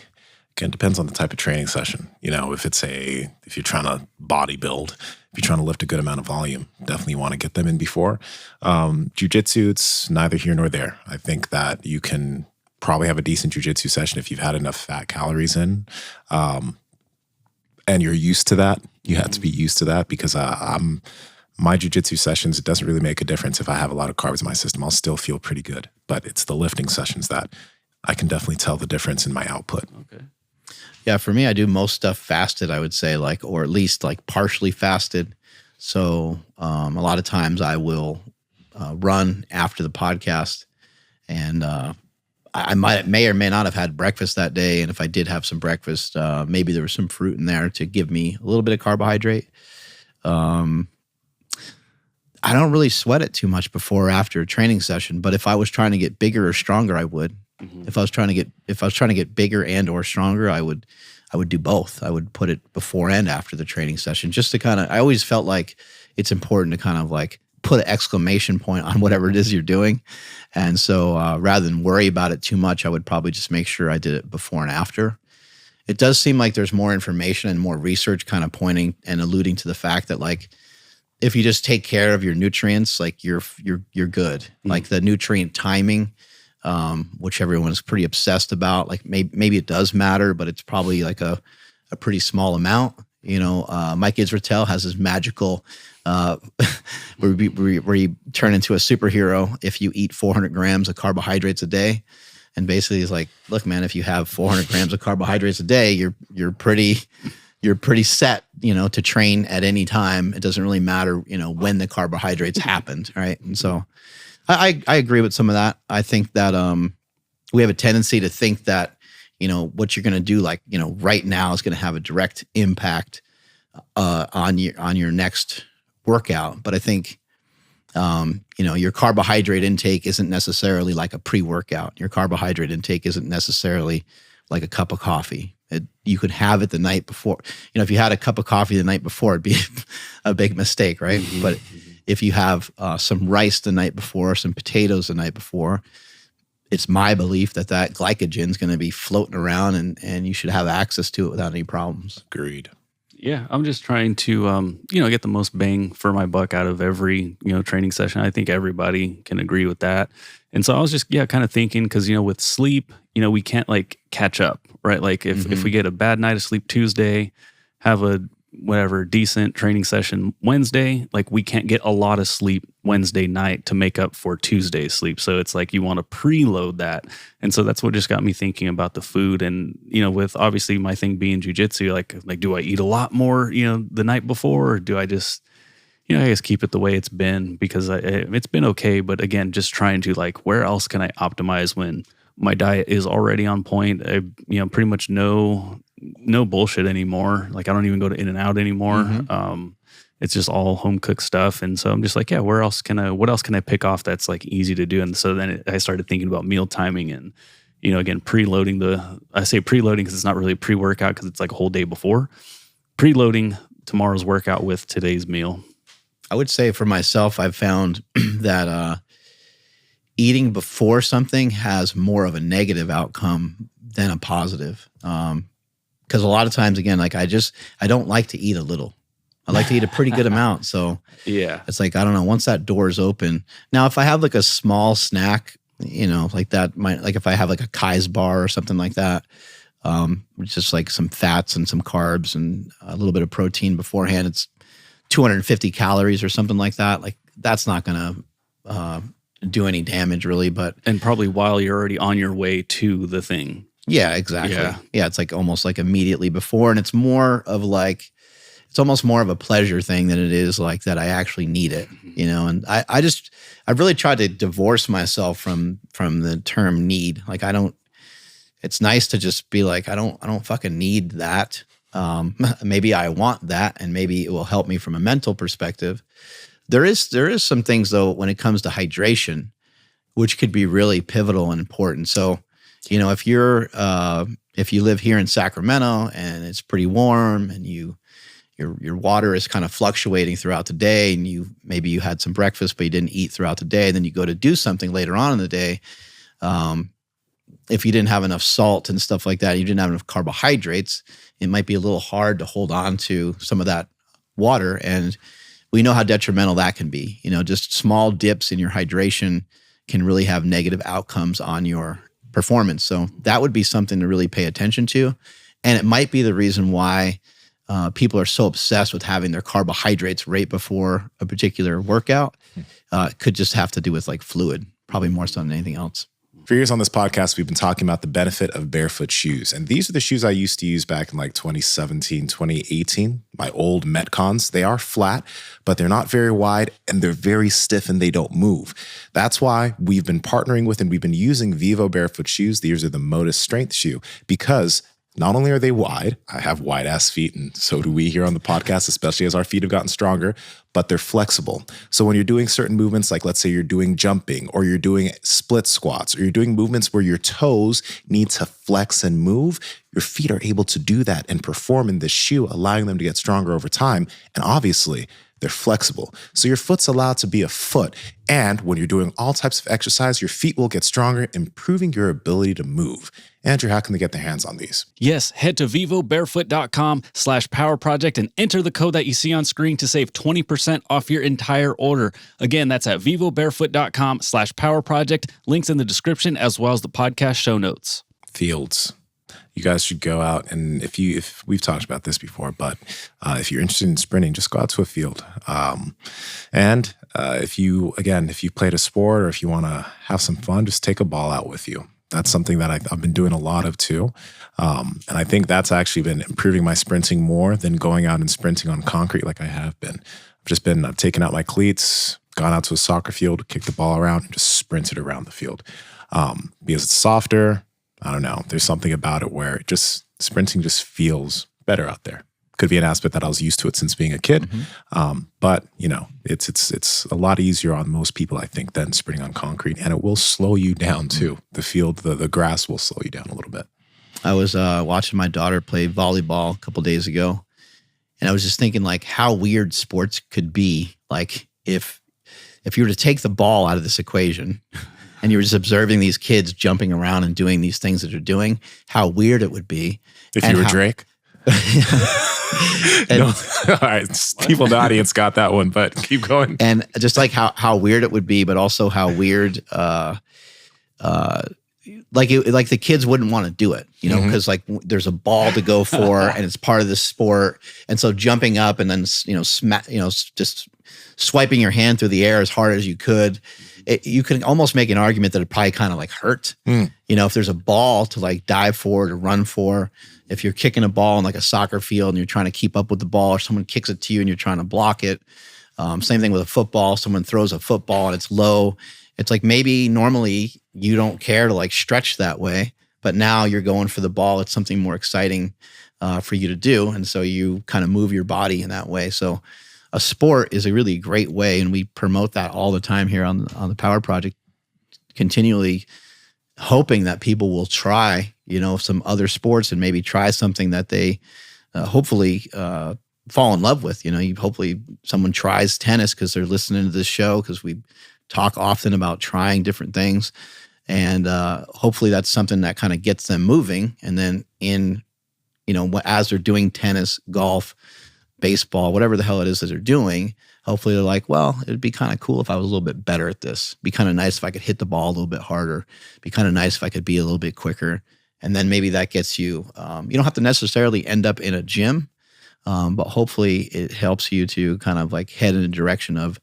again, depends on the type of training session. If you're trying to bodybuild, if you're trying to lift a good amount of volume, definitely want to get them in before. Jiu-jitsu, it's neither here nor there. I think that you can probably have a decent jiu-jitsu session if you've had enough fat calories in, and you're used to that. You have to be used to that because my jiu-jitsu sessions, it doesn't really make a difference if I have a lot of carbs in my system. I'll still feel pretty good. But it's the lifting sessions that I can definitely tell the difference in my output. Okay. Yeah, for me, I do most stuff fasted, I would say, like, or at least like partially fasted. So a lot of times I will run after the podcast, and I may or may not have had breakfast that day. And if I did have some breakfast, maybe there was some fruit in there to give me a little bit of carbohydrate. I don't really sweat it too much before or after a training session, but if I was trying to get bigger or stronger, I would. If I was trying to get bigger and or stronger, I would do both. I would put it before and after the training session, just to kind of, I always felt like it's important to kind of like put an exclamation point on whatever it is you're doing. And so rather than worry about it too much, I would probably just make sure I did it before and after. It does seem like there's more information and more research kind of pointing and alluding to the fact that like, if you just take care of your nutrients, like you're good. Like the nutrient timing, which everyone is pretty obsessed about. Like maybe it does matter, but it's probably like a pretty small amount. You know, Mike Israetel has his magical where you turn into a superhero if you eat 400 grams of carbohydrates a day. And basically he's like, look, man, if you have 400 grams of carbohydrates a day, you're pretty set, you know, to train at any time. It doesn't really matter, you know, when the carbohydrates happened, right? And so I agree with some of that. I think that we have a tendency to think that, you know, what you're going to do, like, you know, right now is going to have a direct impact on your next workout. But I think, you know, your carbohydrate intake isn't necessarily like a pre-workout. Your carbohydrate intake isn't necessarily like a cup of coffee. You could have it the night before. You know, if you had a cup of coffee the night before, it'd be a big mistake, right? But if you have some rice the night before, some potatoes the night before, it's my belief that glycogen is going to be floating around and you should have access to it without any problems. Agreed. Yeah, I'm just trying to, you know, get the most bang for my buck out of every, you know, training session. I think everybody can agree with that. And so I was just, kind of thinking, because, you know, with sleep, you know, we can't like catch up, right? Like if we get a bad night of sleep Tuesday, have a decent training session Wednesday, like we can't get a lot of sleep Wednesday night to make up for Tuesday's sleep. So it's like you want to preload that. And so that's what just got me thinking about the food. And, you know, with obviously my thing being jujitsu, like do I eat a lot more, you know, the night before, or do I just, you know, I guess keep it the way it's been, because it's been okay. But again, just trying to like, where else can I optimize when my diet is already on point? I, you know, pretty much no bullshit anymore. Like I don't even go to In-N-Out anymore. It's just all home cooked stuff. And so I'm just like, what else can I pick off that's like easy to do? And so then I started thinking about meal timing and, you know, again, preloading I say preloading because it's not really a pre-workout because it's like a whole day before. Preloading tomorrow's workout with today's meal. I would say for myself, I've found that eating before something has more of a negative outcome than a positive. Because a lot of times, again, like I don't like to eat a little. I like to eat a pretty good amount. So yeah, it's like, I don't know, once that door is open. Now, if I have like a small snack, you know, like that might, like if I have like a Kai's bar or something like that, just like some fats and some carbs and a little bit of protein beforehand, it's 250 calories or something like that. Like that's not going to do any damage really, and probably while you're already on your way to the thing. Yeah, exactly. Yeah, it's like almost like immediately before. And it's more of like, it's almost more of a pleasure thing than it is like that I actually need it, you know? And I've really tried to divorce myself from the term need. Like it's nice to just be like, I don't fucking need that. Maybe I want that and maybe it will help me from a mental perspective. There is some things though, when it comes to hydration, which could be really pivotal and important. So, you know, if you live here in Sacramento and it's pretty warm and your water is kind of fluctuating throughout the day and maybe you had some breakfast, but you didn't eat throughout the day. And then you go to do something later on in the day. If you didn't have enough salt and stuff like that, you didn't have enough carbohydrates, it might be a little hard to hold on to some of that water. And we know how detrimental that can be. You know, just small dips in your hydration can really have negative outcomes on your performance. So that would be something to really pay attention to. And it might be the reason why people are so obsessed with having their carbohydrates right before a particular workout. It could just have to do with like fluid, probably more so than anything else. For years on this podcast, we've been talking about the benefit of barefoot shoes. And these are the shoes I used to use back in like 2017, 2018, my old Metcons. They are flat, but they're not very wide and they're very stiff and they don't move. That's why we've been partnering with and we've been using Vivo barefoot shoes. These are the Modus Strength shoe because not only are they wide, I have wide ass feet and so do we here on the podcast, especially as our feet have gotten stronger, but they're flexible. So when you're doing certain movements, like let's say you're doing jumping or you're doing split squats or you're doing movements where your toes need to flex and move, your feet are able to do that and perform in this shoe, allowing them to get stronger over time. And obviously, they're flexible. So your foot's allowed to be a foot. And when you're doing all types of exercise, your feet will get stronger, improving your ability to move. Andrew, how can they get their hands on these? Yes, head to vivobarefoot.com/powerproject and enter the code that you see on screen to save 20% off your entire order. Again, that's at vivobarefoot.com/powerproject. Links in the description as well as the podcast show notes. Fields. You guys should go out and if we've talked about this before, but if you're interested in sprinting, just go out to a field. If you played a sport or if you want to have some fun, just take a ball out with you. That's something that I've been doing a lot of too. And I think that's actually been improving my sprinting more than going out and sprinting on concrete like I have been. I've taken out my cleats, gone out to a soccer field, kicked the ball around and just sprinted around the field. Because it's softer. I don't know. There's something about it where sprinting just feels better out there. Could be an aspect that I was used to it since being a kid. But you know, it's a lot easier on most people, I think, than sprinting on concrete. And it will slow you down too. The field, the grass will slow you down a little bit. I was watching my daughter play volleyball a couple days ago. And I was just thinking like how weird sports could be. Like if you were to take the ball out of this equation and you were just observing these kids jumping around and doing these things that they're doing, how weird it would be. If you were Drake. No. All right. People in the audience got that one, but keep going. And just like how weird it would be, but also how weird, like the kids wouldn't want to do it, you know, because like there's a ball to go for and it's part of the sport. And so jumping up and then, just swiping your hand through the air as hard as you could, you can almost make an argument that it probably kind of like hurt. You know, if there's a ball to like dive for, to run for, if you're kicking a ball in like a soccer field and you're trying to keep up with the ball or someone kicks it to you and you're trying to block it. Same thing with a football. Someone throws a football and it's low. It's like maybe normally you don't care to like stretch that way, but now you're going for the ball. It's something more exciting for you to do. And so you kind of move your body in that way. So a sport is a really great way, and we promote that all the time here on the Power Project, continually hoping that people will try, you know, some other sports and maybe try something that they hopefully fall in love with. You know, hopefully someone tries tennis because they're listening to this show, because we talk often about trying different things. And hopefully that's something that kind of gets them moving. And then as they're doing tennis, golf, baseball, whatever the hell it is that they're doing, hopefully they're like, well, it'd be kind of cool if I was a little bit better at this. It'd be kind of nice if I could hit the ball a little bit harder. It'd be kind of nice if I could be a little bit quicker. And then maybe that gets you, you don't have to necessarily end up in a gym, but hopefully it helps you to kind of like head in the direction of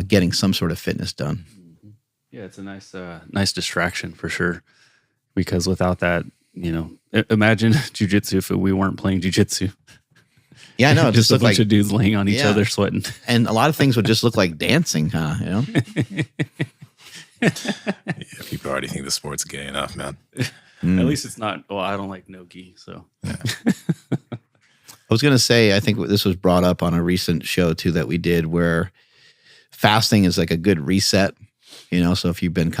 getting some sort of fitness done. Yeah, it's a nice distraction for sure. Because without that, you know, imagine jujitsu if we weren't playing jujitsu. Yeah, I know. It just a bunch like of dudes laying on each other sweating. And a lot of things would just look like dancing, huh? You know? Yeah, people already think the sport's gay enough, man. At least it's not, I don't like no-gi, so. Yeah. I was going to say, I think this was brought up on a recent show too that we did, where fasting is like a good reset, you know? So if you've been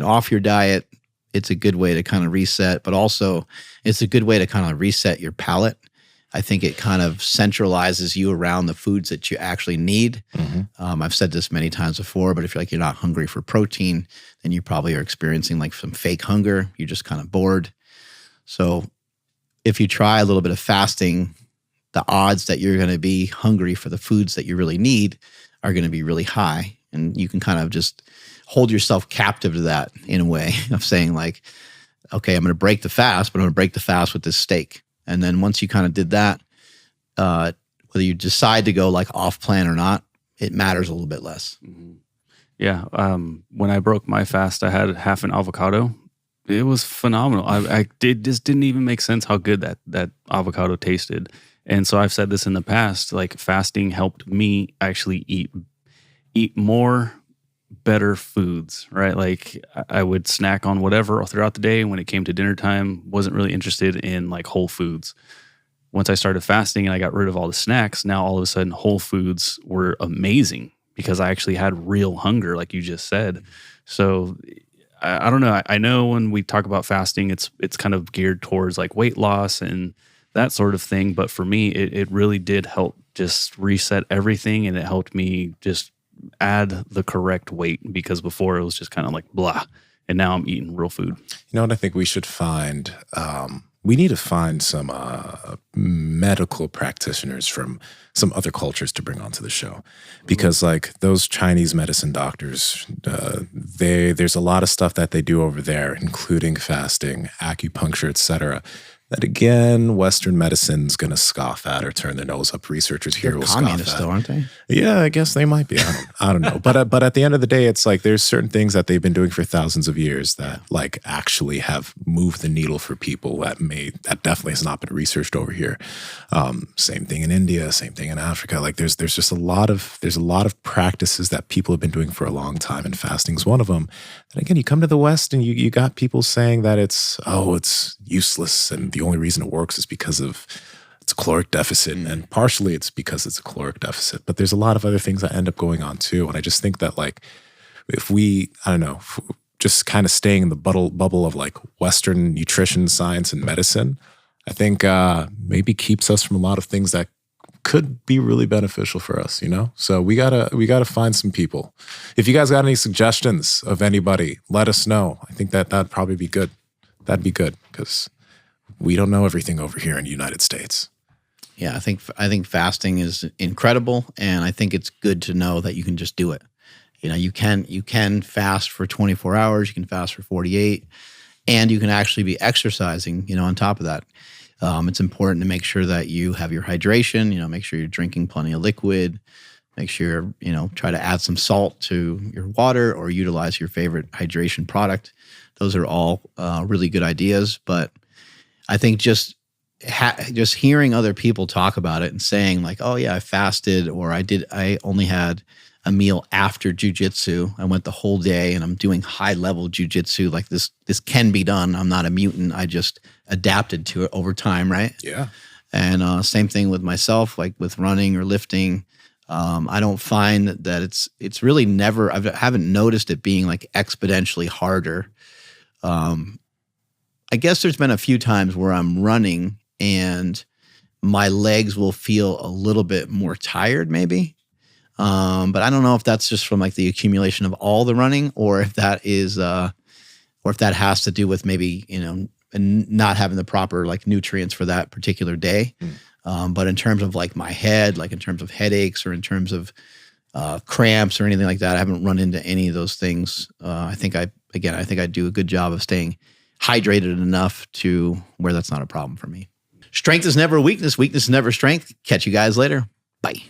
off your diet, it's a good way to kind of reset, but also it's a good way to kind of reset your palate. I think it kind of centralizes you around the foods that you actually need. I've said this many times before, but if you're not hungry for protein, then you probably are experiencing like some fake hunger. You're just kind of bored. So if you try a little bit of fasting, the odds that you're going to be hungry for the foods that you really need are going to be really high. And you can kind of just hold yourself captive to that in a way of saying like, okay, I'm going to break the fast, but I'm going to break the fast with this steak. And then once you kind of did that, whether you decide to go like off plan or not, it matters a little bit less. Yeah. When I broke my fast, I had half an avocado. It was phenomenal. Just didn't even make sense how good that avocado tasted. And so I've said this in the past, like fasting helped me actually eat more better foods, right? Like I would snack on whatever throughout the day. When it came to dinner time, wasn't really interested in like whole foods. Once I started fasting and I got rid of all the snacks, now all of a sudden whole foods were amazing because I actually had real hunger, like you just said. So I don't know. I know when we talk about fasting, it's kind of geared towards like weight loss and that sort of thing. But for me, it really did help just reset everything, and it helped me just add the correct weight, because before it was just kind of like blah, and now I'm eating real food. You know what I think we should find? We need to find some medical practitioners from some other cultures to bring onto the show, because like those Chinese medicine doctors, there's a lot of stuff that they do over there, including fasting, acupuncture, etc. That again, Western medicine's going to scoff at or turn their nose up. Researchers here will scoff at. Though, aren't they? Yeah, I guess they might be. I don't know. But at the end of the day, it's like there's certain things that they've been doing for thousands of years that like actually have moved the needle for people that definitely has not been researched over here. Same thing in India, same thing in Africa. Like there's just a lot of practices that people have been doing for a long time, and fasting is one of them. And again, you come to the West and you got people saying that it's useless, and the only reason it works is because of it's a caloric deficit, and partially it's because it's a caloric deficit. But there's a lot of other things that end up going on too. And I just think that like if we, I don't know, just kind of staying in the bubble of like Western nutrition, science, and medicine, I think maybe keeps us from a lot of things that could be really beneficial for us, you know? So we gotta find some people. If you guys got any suggestions of anybody, let us know. I think that'd probably be good. That'd be good, because we don't know everything over here in the United States. Yeah, I think fasting is incredible, and I think it's good to know that you can just do it. You know, you can fast for 24 hours, you can fast for 48, and you can actually be exercising, you know, on top of that. It's important to make sure that you have your hydration, you know, make sure you're drinking plenty of liquid, make sure, you know, try to add some salt to your water or utilize your favorite hydration product. Those are all really good ideas, but I think just hearing other people talk about it and saying like, oh yeah, I fasted, or I only had a meal after jujitsu. I went the whole day and I'm doing high level jujitsu. Like this can be done. I'm not a mutant. I just adapted to it over time. Right. Yeah. And same thing with myself, like with running or lifting. I don't find that it's really never, I haven't noticed it being like exponentially harder. I guess there's been a few times where I'm running and my legs will feel a little bit more tired maybe. But I don't know if that's just from like the accumulation of all the running, or if that is, or if that has to do with maybe, you know, not having the proper like nutrients for that particular day. But in terms of like my head, like in terms of headaches or in terms of cramps or anything like that, I haven't run into any of those things. I think I do a good job of staying hydrated enough to where that's not a problem for me. Strength is never weakness. Weakness is never strength. Catch you guys later. Bye.